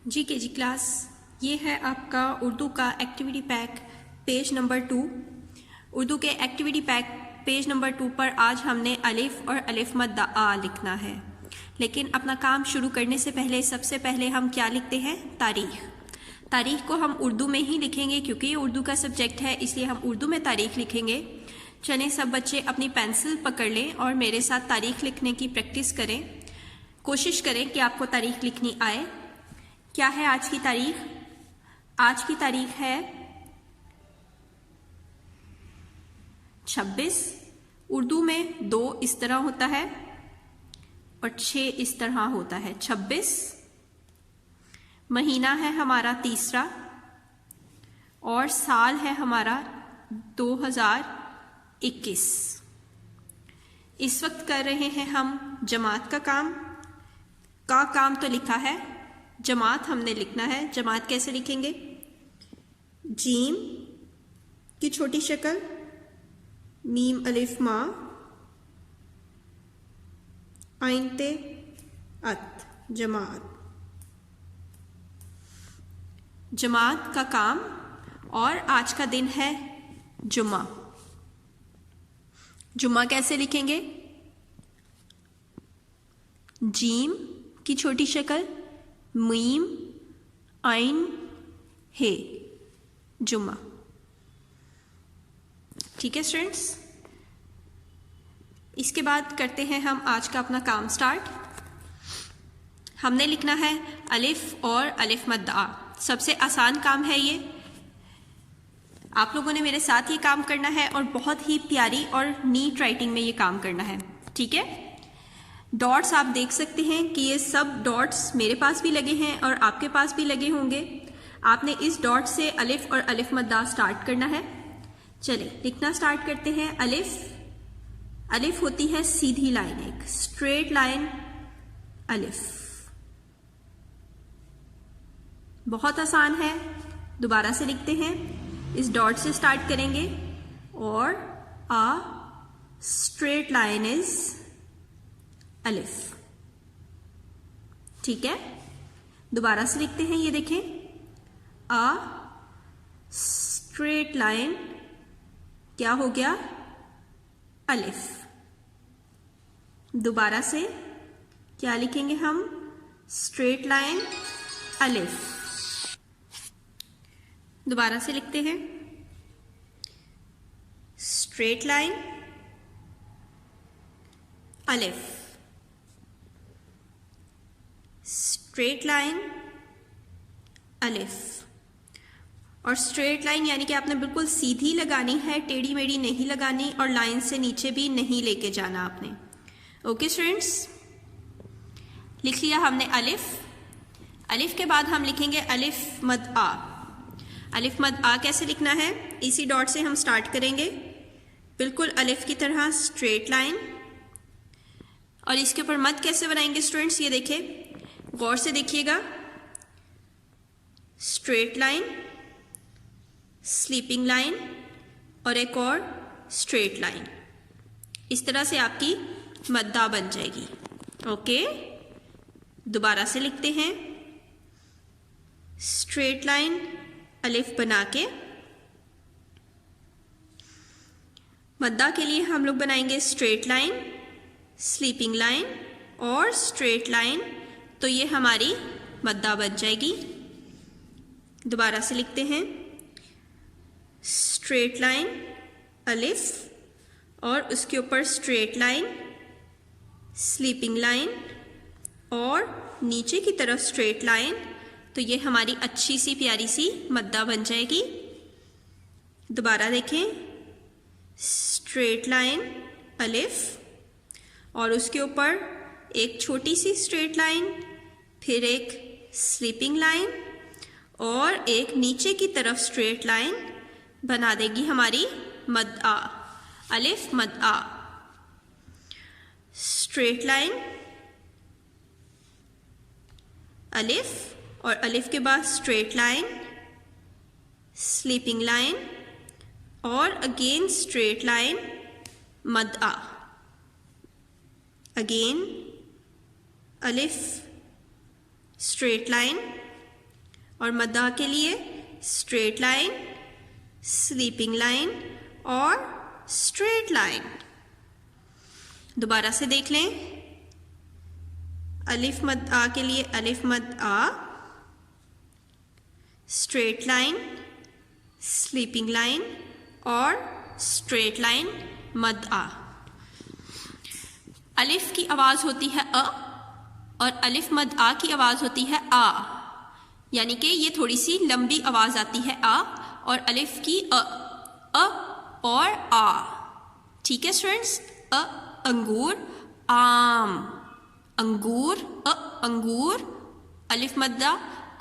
जी के जी क्लास, ये है आपका उर्दू का activity pack page number 2। Urdu के एक्टिविटी पैक पेज नंबर 2 पर आज हमने अलिफ और अलिफ मद आ लिखना है। लेकिन अपना काम शुरू करने से पहले सबसे पहले हम क्या लिखते हैं? तारीख। तारीख को हम उर्दू में ही लिखेंगे क्योंकि ये उर्दू का सब्जेक्ट है, इसलिए हम उर्दू में तारीख लिखेंगे। चलें, सब बच्चे अपनी पेंसिल पकड़ लें और मेरे साथ तारीख लिखने की प्रैक्टिस करें। कोशिश करें कि आपको तारीख लिखनी आए। क्या है आज की तारीख? आज की तारीख है 26। उर्दू में 2 इस तरह होता है और 6 इस तरह होता है। 26 महीना है हमारा तीसरा और साल है हमारा 2021। इस वक्त कर रहे हैं हम जमात का काम तो लिखा है, जमात हमने लिखना है। जमात कैसे लिखेंगे? जीम की छोटी शक्ल, मीम अलिफ मा, आइन ते अत, जमात। जमात का काम। और आज का दिन है जुम्मा। जुम्मा कैसे लिखेंगे? जीम की छोटी शक्ल, मीम आइन हे, जुम्मा। ठीक है स्टूडेंट्स, इसके बाद करते हैं हम आज का अपना काम स्टार्ट। हमने लिखना है अलिफ और अलिफ मद आ। सबसे आसान काम है ये। आप लोगों ने मेरे साथ ये काम करना है और बहुत ही प्यारी और नीट राइटिंग में ये काम करना है। ठीक है? डॉट्स आप देख सकते हैं कि ये सब डॉट्स मेरे पास भी लगे हैं और आपके पास भी लगे होंगे। आपने इस डॉट से अलिफ और अलिफ मद आ स्टार्ट करना है। चलिए लिखना स्टार्ट करते हैं। अलिफ। अलिफ होती है सीधी लाइन, एक स्ट्रेट लाइन अलिफ। बहुत आसान है। दोबारा से लिखते हैं। इस डॉट से स्टार्ट करेंगे और आ स्ट्रेट लाइन इज अलिफ। ठीक है? दोबारा से लिखते हैं। ये देखें, आ स्ट्रेट लाइन क्या हो गया? अलिफ। दोबारा से क्या लिखेंगे हम? स्ट्रेट लाइन अलिफ। दोबारा से लिखते हैं। स्ट्रेट लाइन अलिफ। स्ट्रेट लाइन अलिफ। और स्ट्रेट लाइन यानी कि आपने बिल्कुल सीधी लगानी है, टेढ़ी मेढ़ी नहीं लगानी और लाइन से नीचे भी नहीं लेके जाना आपने। ओके स्टूडेंट्स, लिख लिया हमने अलिफ। अलिफ के बाद हम लिखेंगे अलिफ मद आ। अलिफ मद आ कैसे लिखना है? इसी डॉट से हम स्टार्ट करेंगे, बिल्कुल अलिफ की तरह स्ट्रेट लाइन। और इसके ऊपर मद कैसे बनाएंगे स्टूडेंट्स? ये देखिए, गौर से देखिएगा। स्ट्रेट लाइन, स्लीपिंग लाइन और एक और स्ट्रेट लाइन। इस तरह से आपकी मद्दा बन जाएगी। ओके, दोबारा से लिखते हैं। स्ट्रेट लाइन अलिफ बना के मद्दा के लिए हम लोग बनाएंगे स्ट्रेट लाइन, स्लीपिंग लाइन और स्ट्रेट लाइन। तो ये हमारी मद्दा बन जाएगी। दोबारा से लिखते हैं। स्ट्रेट लाइन अलिफ और उसके ऊपर स्ट्रेट लाइन, स्लीपिंग लाइन और नीचे की तरफ स्ट्रेट लाइन। तो ये हमारी अच्छी सी प्यारी सी मद्दा बन जाएगी। दोबारा देखें। स्ट्रेट लाइन अलिफ और उसके ऊपर एक छोटी सी स्ट्रेट लाइन, फिर एक स्लीपिंग लाइन और एक नीचे की तरफ स्ट्रेट लाइन बना देगी हमारी मद आ। अलिफ मद आ। स्ट्रेट लाइन अलिफ और अलिफ के बाद स्ट्रेट लाइन, स्लीपिंग लाइन और अगेन स्ट्रेट लाइन मद आ। अगेन अलिफ, straight line, और मद्दा के लिए स्ट्रेट लाइन, स्लीपिंग लाइन और स्ट्रेट लाइन। दोबारा से देख लें, अलिफ मद आ के लिए अलिफ मद आ, स्ट्रेट लाइन, स्लीपिंग लाइन और स्ट्रेट लाइन मद आ। अलिफ की आवाज होती है अ और अलिफ मद आ की आवाज होती है आ, यानी कि ये थोड़ी सी लंबी आवाज आती है आ, और अलिफ की अ और आ। ठीक है स्टूडेंट्स, अ अंगूर, आम, अंगूर, अंगूर, अलिफ मद्दा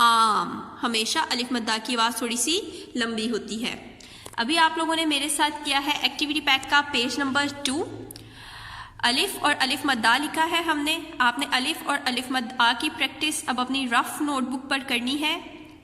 आम। हमेशा अलिफ मद्दा की आवाज थोड़ी सी लंबी होती है। अभी आप लोगों ने मेरे साथ किया है एक्टिविटी पैक का पेज नंबर 2। अलिफ और अलिफ मद्दा लिखा है हमने। आपने अलिफ और अलिफ मद्दा की प्रैक्टिस अब अपनी रफ नोटबुक पर करनी है।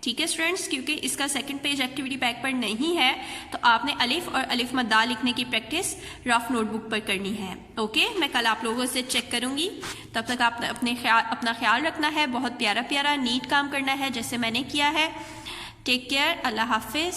ठीक है स्टूडेंट्स, क्योंकि इसका सेकंड पेज एक्टिविटी पैक पर नहीं है, तो आपने अलिफ और अलिफ मद्दा लिखने की प्रैक्टिस रफ नोटबुक पर करनी है। ओके, मैं कल आप लोगों से चेक करूंगी। तब तक आप अपना ख्याल रखना है, बहुत प्यारा प्यारा नीट काम करना है जैसे मैंने किया है। टेक केयर, अल्लाह हाफिज।